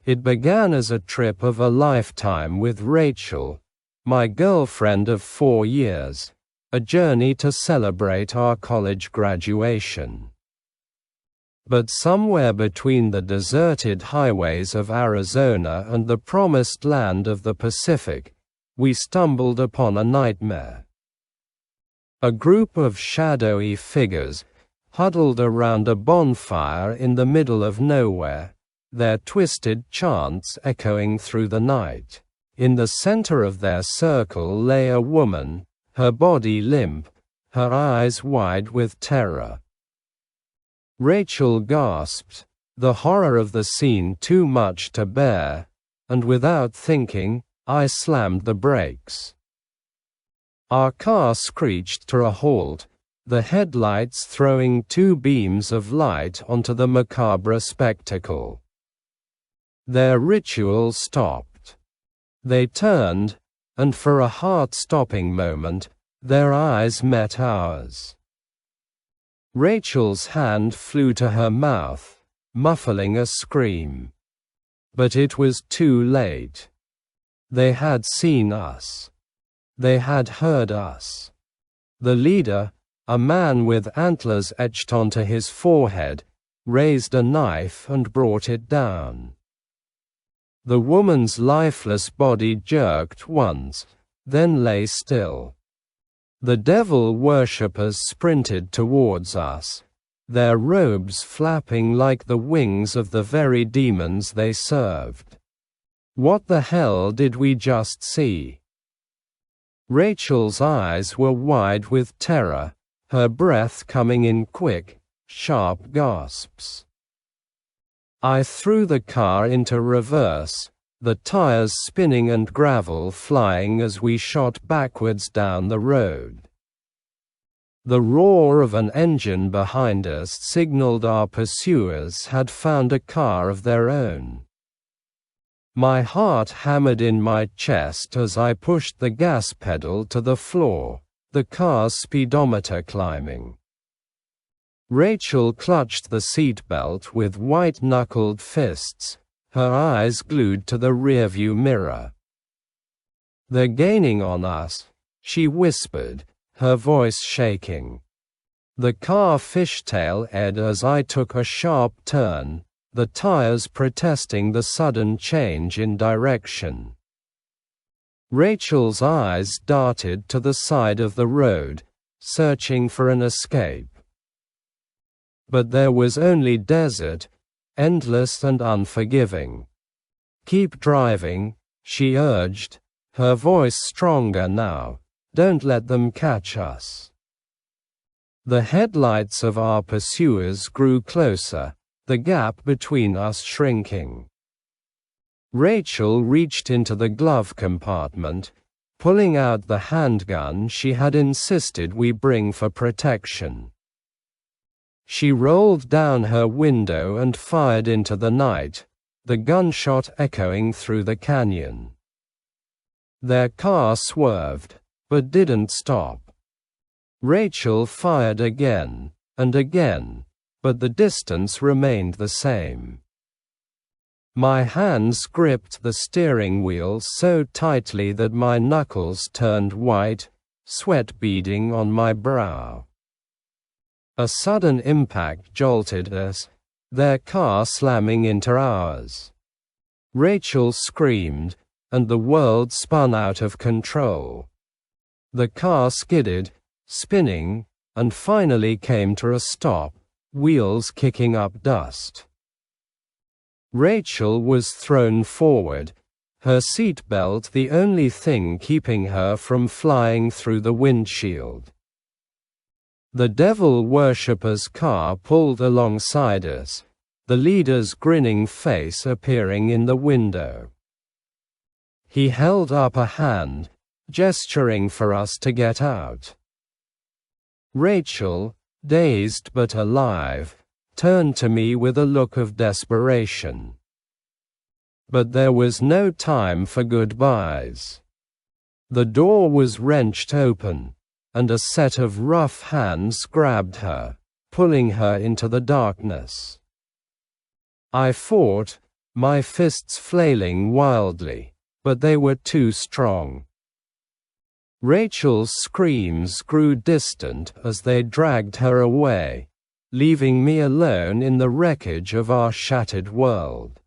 It began as a trip of a lifetime with Rachel, my girlfriend of 4 years, a journey to celebrate our college graduation. But somewhere between the deserted highways of Arizona and the promised land of the Pacific, we stumbled upon a nightmare. A group of shadowy figures, huddled around a bonfire in the middle of nowhere, their twisted chants echoing through the night. In the center of their circle lay a woman, her body limp, her eyes wide with terror. Rachel gasped, the horror of the scene too much to bear, and without thinking, I slammed the brakes. Our car screeched to a halt, the headlights throwing 2 beams of light onto the macabre spectacle. Their ritual stopped. They turned, and for a heart-stopping moment, their eyes met ours. Rachel's hand flew to her mouth, muffling a scream. But it was too late. They had seen us. They had heard us. The leader, a man with antlers etched onto his forehead, raised a knife and brought it down. The woman's lifeless body jerked once, then lay still. The devil worshippers sprinted towards us, their robes flapping like the wings of the very demons they served. What the hell did we just see? Rachel's eyes were wide with terror, her breath coming in quick, sharp gasps. I threw the car into reverse, the tires spinning and gravel flying as we shot backwards down the road. The roar of an engine behind us signaled our pursuers had found a car of their own. My heart hammered in my chest as I pushed the gas pedal to the floor, the car's speedometer climbing. Rachel clutched the seatbelt with white-knuckled fists, her eyes glued to the rearview mirror. "They're gaining on us," she whispered, her voice shaking. The car fishtailed as I took a sharp turn, the tires protesting the sudden change in direction. Rachel's eyes darted to the side of the road, searching for an escape. But there was only desert, endless and unforgiving. "Keep driving," she urged, her voice stronger now. "Don't let them catch us." The headlights of our pursuers grew closer, the gap between us shrinking. Rachel reached into the glove compartment, pulling out the handgun she had insisted we bring for protection. She rolled down her window and fired into the night, the gunshot echoing through the canyon. Their car swerved, but didn't stop. Rachel fired again, and again, but the distance remained the same. My hands gripped the steering wheel so tightly that my knuckles turned white, sweat beading on my brow. A sudden impact jolted us, their car slamming into ours. Rachel screamed, and the world spun out of control. The car skidded, spinning, and finally came to a stop, wheels kicking up dust. Rachel was thrown forward, her seatbelt the only thing keeping her from flying through the windshield. The devil worshipper's car pulled alongside us, the leader's grinning face appearing in the window. He held up a hand, gesturing for us to get out. Rachel, dazed but alive, turned to me with a look of desperation. But there was no time for goodbyes. The door was wrenched open, and a set of rough hands grabbed her, pulling her into the darkness. I fought, my fists flailing wildly, but they were too strong. Rachel's screams grew distant as they dragged her away, leaving me alone in the wreckage of our shattered world.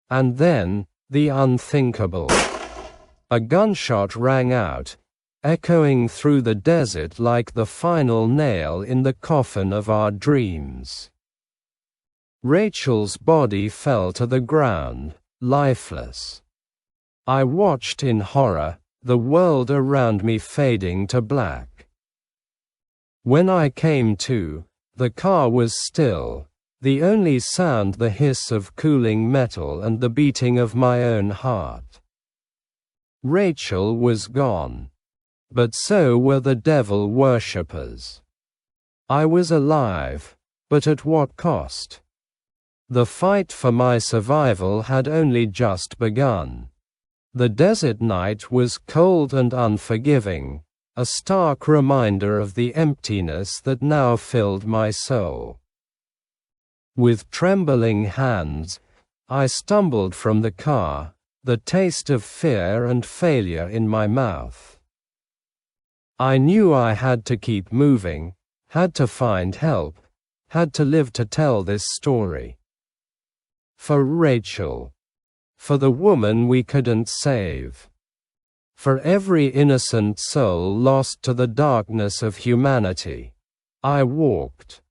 And then, the unthinkable. A gunshot rang out, echoing through the desert like the final nail in the coffin of our dreams. Rachel's body fell to the ground, lifeless. I watched in horror, the world around me fading to black. When I came to, the car was still, the only sound the hiss of cooling metal and the beating of my own heart. Rachel was gone. But so were the devil worshippers. I was alive, but at what cost? The fight for my survival had only just begun. The desert night was cold and unforgiving, a stark reminder of the emptiness that now filled my soul. With trembling hands, I stumbled from the car, the taste of fear and failure in my mouth. I knew I had to keep moving, had to find help, had to live to tell this story. For Rachel. For the woman we couldn't save. For every innocent soul lost to the darkness of humanity. I walked.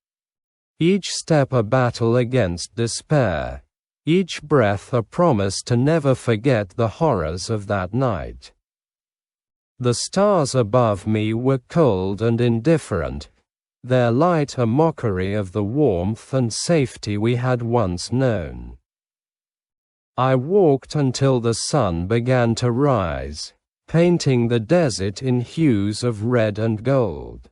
Each step a battle against despair, each breath a promise to never forget the horrors of that night. The stars above me were cold and indifferent, their light a mockery of the warmth and safety we had once known. I walked until the sun began to rise, painting the desert in hues of red and gold.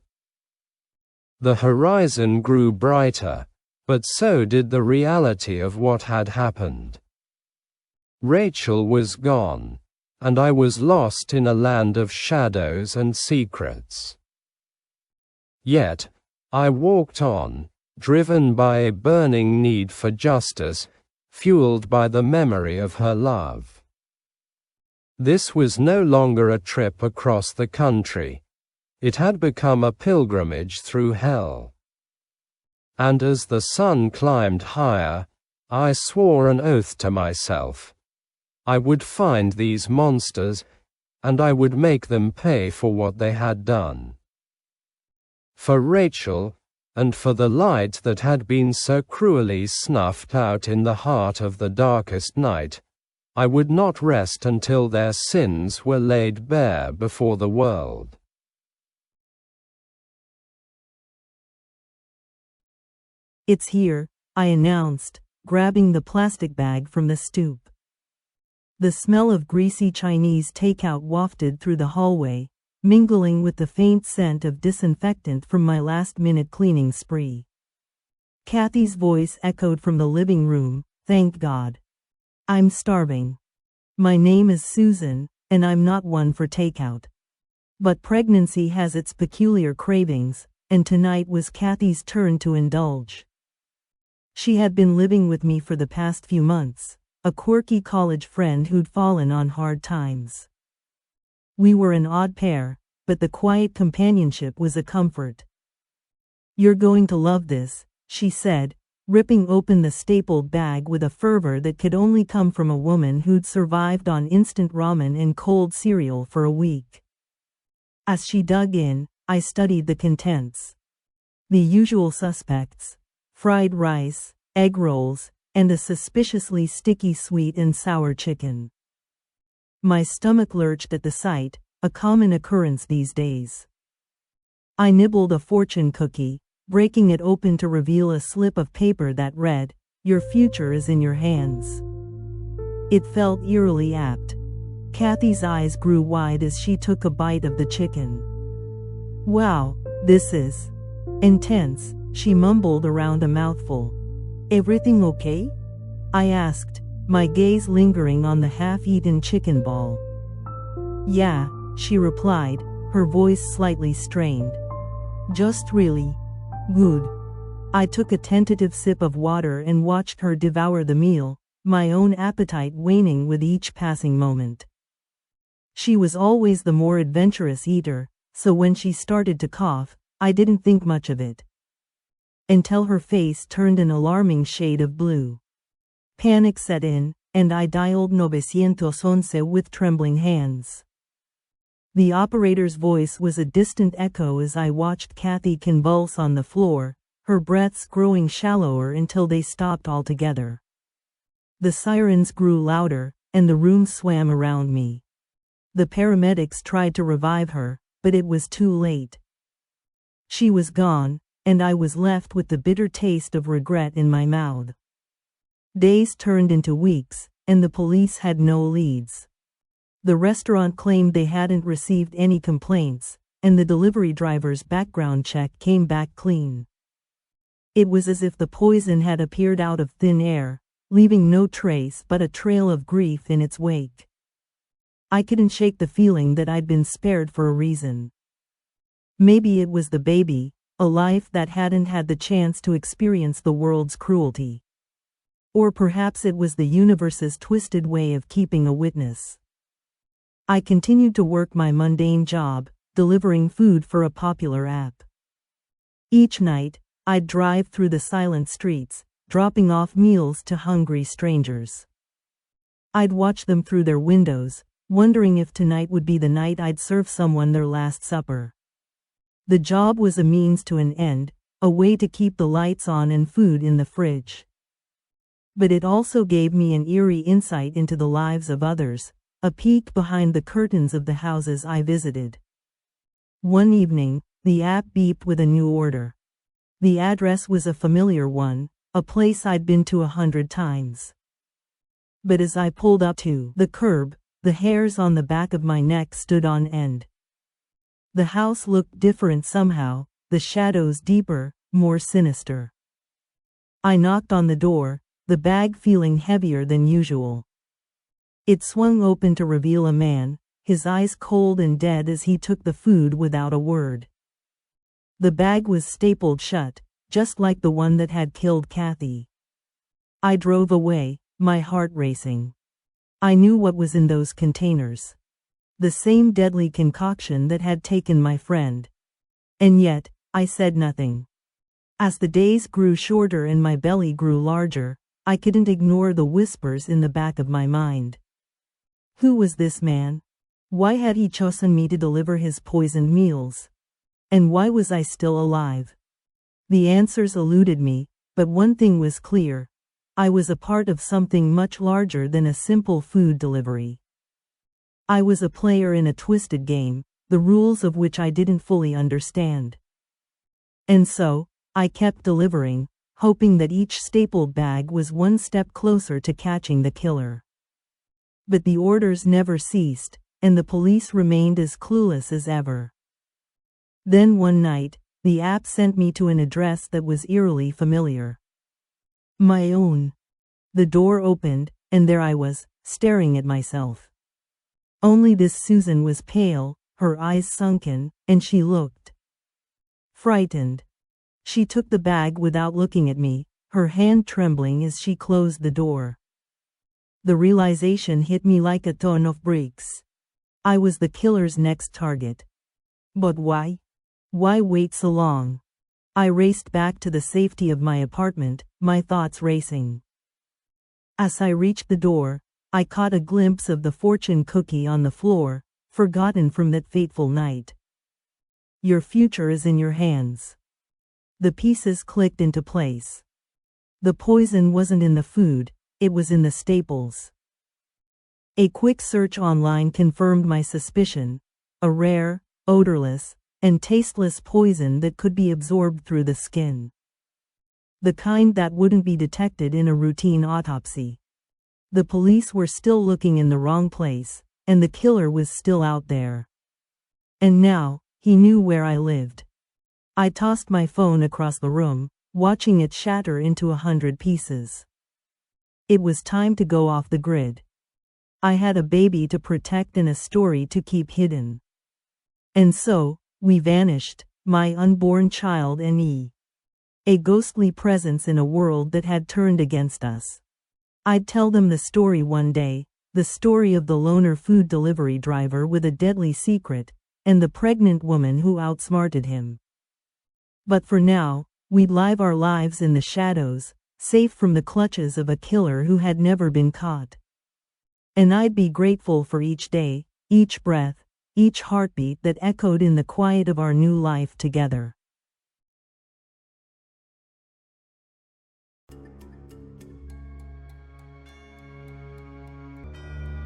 The horizon grew brighter, but so did the reality of what had happened. Rachel was gone, and I was lost in a land of shadows and secrets. Yet, I walked on, driven by a burning need for justice, fueled by the memory of her love. This was no longer a trip across the country. It had become a pilgrimage through hell. And as the sun climbed higher, I swore an oath to myself. I would find these monsters, and I would make them pay for what they had done. For Rachel, and for the light that had been so cruelly snuffed out in the heart of the darkest night, I would not rest until their sins were laid bare before the world. "It's here," I announced, grabbing the plastic bag from the stoop. The smell of greasy Chinese takeout wafted through the hallway, mingling with the faint scent of disinfectant from my last-minute cleaning spree. Kathy's voice echoed from the living room, "Thank God. I'm starving. My name is Susan, and I'm not one for takeout. But pregnancy has its peculiar cravings, and tonight was Kathy's turn to indulge." She had been living with me for the past few months, a quirky college friend who'd fallen on hard times. We were an odd pair, but the quiet companionship was a comfort. "You're going to love this," she said, ripping open the stapled bag with a fervor that could only come from a woman who'd survived on instant ramen and cold cereal for a week. As she dug in, I studied the contents. The usual suspects: fried rice, egg rolls, and a suspiciously sticky sweet and sour chicken. My stomach lurched at the sight, a common occurrence these days. I nibbled a fortune cookie, breaking it open to reveal a slip of paper that read, "Your future is in your hands." It felt eerily apt. Kathy's eyes grew wide as she took a bite of the chicken. "Wow, this is intense," she mumbled around a mouthful. "Everything okay?" I asked, my gaze lingering on the half-eaten chicken ball. "Yeah," she replied, her voice slightly strained. "Just really good." I took a tentative sip of water and watched her devour the meal, my own appetite waning with each passing moment. She was always the more adventurous eater, so when she started to cough, I didn't think much of it. Until her face turned an alarming shade of blue. Panic set in, and I dialed 911 with trembling hands. The operator's voice was a distant echo as I watched Kathy convulse on the floor, her breaths growing shallower until they stopped altogether. The sirens grew louder, and the room swam around me. The paramedics tried to revive her, but it was too late. She was gone, and I was left with the bitter taste of regret in my mouth. Days turned into weeks, and the police had no leads. The restaurant claimed they hadn't received any complaints, and the delivery driver's background check came back clean. It was as if the poison had appeared out of thin air, leaving no trace but a trail of grief in its wake. I couldn't shake the feeling that I'd been spared for a reason. Maybe it was the baby, a life that hadn't had the chance to experience the world's cruelty. Or perhaps it was the universe's twisted way of keeping a witness. I continued to work my mundane job, delivering food for a popular app. Each night, I'd drive through the silent streets, dropping off meals to hungry strangers. I'd watch them through their windows, wondering if tonight would be the night I'd serve someone their last supper. The job was a means to an end, a way to keep the lights on and food in the fridge. But it also gave me an eerie insight into the lives of others, a peek behind the curtains of the houses I visited. One evening, the app beeped with a new order. The address was a familiar one, a place I'd been to 100 times. But as I pulled up to the curb, the hairs on the back of my neck stood on end. The house looked different somehow, the shadows deeper, more sinister. I knocked on the door, the bag feeling heavier than usual. It swung open to reveal a man, his eyes cold and dead as he took the food without a word. The bag was stapled shut, just like the one that had killed Kathy. I drove away, my heart racing. I knew what was in those containers. The same deadly concoction that had taken my friend. And yet, I said nothing. As the days grew shorter and my belly grew larger, I couldn't ignore the whispers in the back of my mind. Who was this man? Why had he chosen me to deliver his poisoned meals? And why was I still alive? The answers eluded me, but one thing was clear. I was a part of something much larger than a simple food delivery. I was a player in a twisted game, the rules of which I didn't fully understand. And so, I kept delivering, hoping that each stapled bag was one step closer to catching the killer. But the orders never ceased, and the police remained as clueless as ever. Then one night, the app sent me to an address that was eerily familiar. My own. The door opened, and there I was, staring at myself. Only this Susan was pale, her eyes sunken, and she looked frightened. She took the bag without looking at me, her hand trembling as she closed the door. The realization hit me like a ton of bricks. I was the killer's next target. But why? Why wait so long? I raced back to the safety of my apartment, my thoughts racing. As I reached the door, I caught a glimpse of the fortune cookie on the floor, forgotten from that fateful night. Your future is in your hands. The pieces clicked into place. The poison wasn't in the food, it was in the staples. A quick search online confirmed my suspicion, a rare, odorless, and tasteless poison that could be absorbed through the skin. The kind that wouldn't be detected in a routine autopsy. The police were still looking in the wrong place, and the killer was still out there. And now, he knew where I lived. I tossed my phone across the room, watching it shatter into 100 pieces. It was time to go off the grid. I had a baby to protect and a story to keep hidden. And so, we vanished, my unborn child and me. A ghostly presence in a world that had turned against us. I'd tell them the story one day, the story of the loner food delivery driver with a deadly secret, and the pregnant woman who outsmarted him. But for now, we'd live our lives in the shadows, safe from the clutches of a killer who had never been caught. And I'd be grateful for each day, each breath, each heartbeat that echoed in the quiet of our new life together.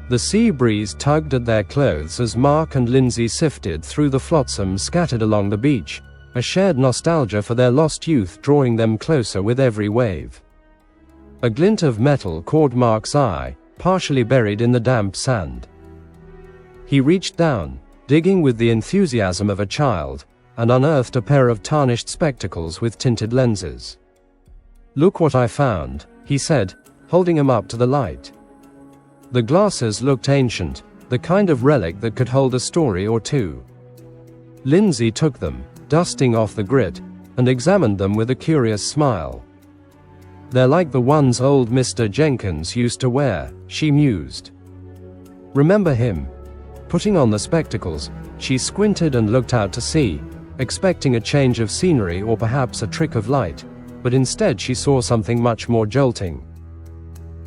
The sea breeze tugged at their clothes as Mark and Lindsay sifted through the flotsam scattered along the beach, a shared nostalgia for their lost youth drawing them closer with every wave. A glint of metal caught Mark's eye, partially buried in the damp sand. He reached down, digging with the enthusiasm of a child, and unearthed a pair of tarnished spectacles with tinted lenses. "Look what I found," he said, holding them up to the light. The glasses looked ancient, the kind of relic that could hold a story or two. Lindsay took them, dusting off the grit, and examined them with a curious smile. "They're like the ones old Mr. Jenkins used to wear," she mused. "Remember him?" Putting on the spectacles, she squinted and looked out to sea, expecting a change of scenery or perhaps a trick of light, but instead she saw something much more jolting.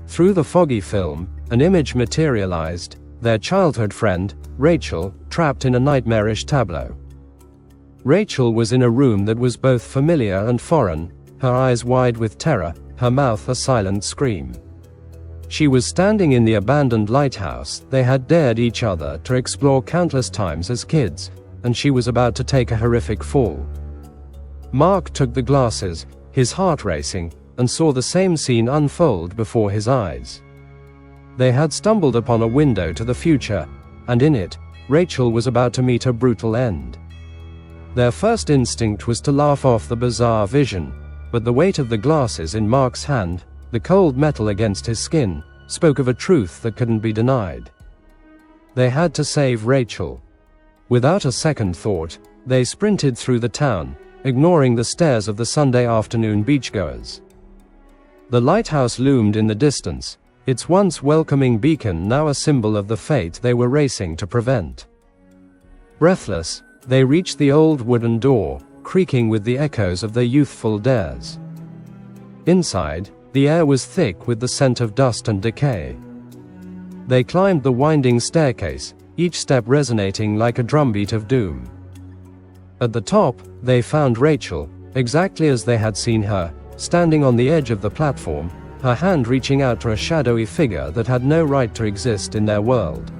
Through the foggy film, an image materialized, their childhood friend, Rachel, trapped in a nightmarish tableau. Rachel was in a room that was both familiar and foreign, her eyes wide with terror, her mouth a silent scream. She was standing in the abandoned lighthouse they had dared each other to explore countless times as kids, and she was about to take a horrific fall. Mark took the glasses, his heart racing, and saw the same scene unfold before his eyes. They had stumbled upon a window to the future, and in it, Rachel was about to meet a brutal end. Their first instinct was to laugh off the bizarre vision, but the weight of the glasses in Mark's hand, the cold metal against his skin, spoke of a truth that couldn't be denied. They had to save Rachel. Without a second thought, they sprinted through the town, ignoring the stares of the Sunday afternoon beachgoers. The lighthouse loomed in the distance, its once welcoming beacon now a symbol of the fate they were racing to prevent. Breathless, they reached the old wooden door, creaking with the echoes of their youthful dares. Inside, the air was thick with the scent of dust and decay. They climbed the winding staircase, each step resonating like a drumbeat of doom. At the top, they found Rachel, exactly as they had seen her, standing on the edge of the platform, her hand reaching out to a shadowy figure that had no right to exist in their world.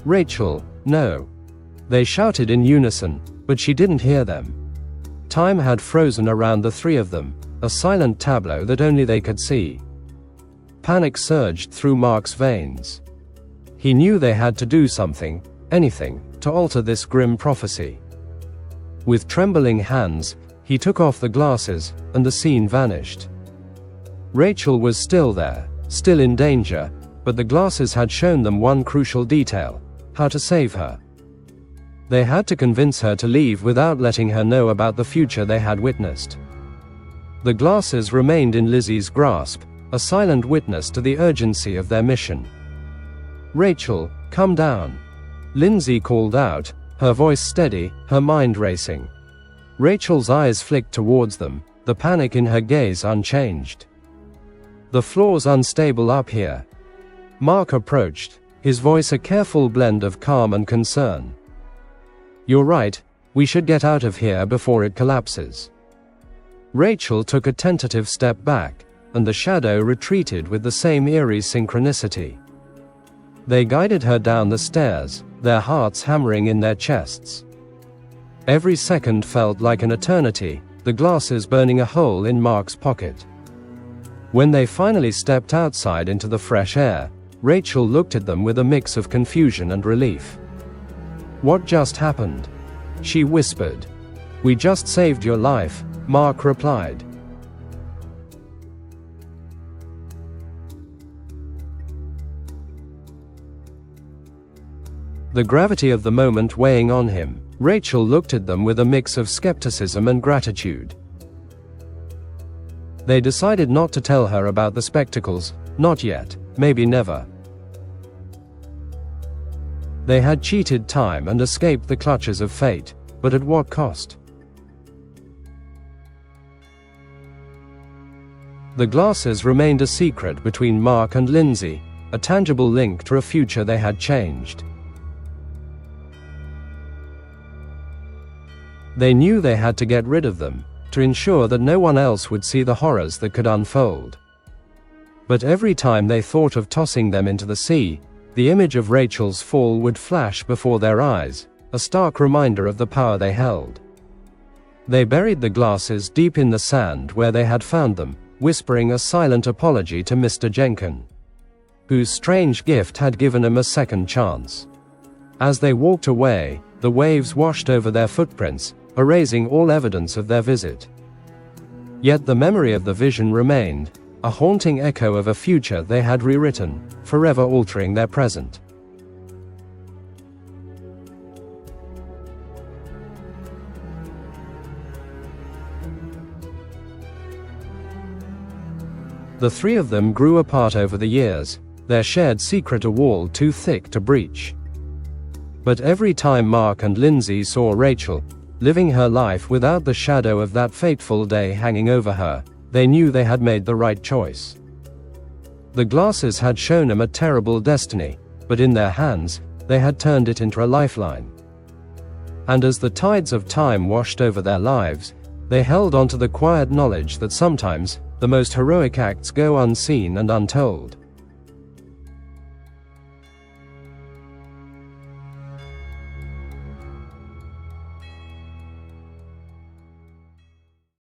"Rachel, no!" They shouted in unison, but she didn't hear them. Time had frozen around the three of them, a silent tableau that only they could see. Panic surged through Mark's veins. He knew they had to do something, anything, to alter this grim prophecy. With trembling hands, he took off the glasses, and the scene vanished. Rachel was still there, still in danger, but the glasses had shown them one crucial detail: how to save her. They had to convince her to leave without letting her know about the future they had witnessed. The glasses remained in Lizzie's grasp, a silent witness to the urgency of their mission. "Rachel, come down," Lindsay called out, her voice steady, her mind racing. Rachel's eyes flicked towards them, the panic in her gaze unchanged. "The floor's unstable up here." Mark approached, his voice a careful blend of calm and concern. "You're right, we should get out of here before it collapses." Rachel took a tentative step back, and the shadow retreated with the same eerie synchronicity. They guided her down the stairs, their hearts hammering in their chests. Every second felt like an eternity, the glasses burning a hole in Mark's pocket. When they finally stepped outside into the fresh air, Rachel looked at them with a mix of confusion and relief. "What just happened?" she whispered. "We just saved your life," Mark replied. The gravity of the moment weighing on him, Rachel looked at them with a mix of skepticism and gratitude. They decided not to tell her about the spectacles, not yet, maybe never. They had cheated time and escaped the clutches of fate, but at what cost? The glasses remained a secret between Mark and Lindsay, a tangible link to a future they had changed. They knew they had to get rid of them, to ensure that no one else would see the horrors that could unfold. But every time they thought of tossing them into the sea, the image of Rachel's fall would flash before their eyes, a stark reminder of the power they held. They buried the glasses deep in the sand where they had found them, whispering a silent apology to Mr. Jenkin, whose strange gift had given them a second chance. As they walked away, the waves washed over their footprints, erasing all evidence of their visit. Yet the memory of the vision remained, a haunting echo of a future they had rewritten, forever altering their present. The three of them grew apart over the years, their shared secret a wall too thick to breach. But every time Mark and Lindsay saw Rachel, living her life without the shadow of that fateful day hanging over her, they knew they had made the right choice. The glasses had shown them a terrible destiny, but in their hands, they had turned it into a lifeline. And as the tides of time washed over their lives, they held on to the quiet knowledge that sometimes, the most heroic acts go unseen and untold.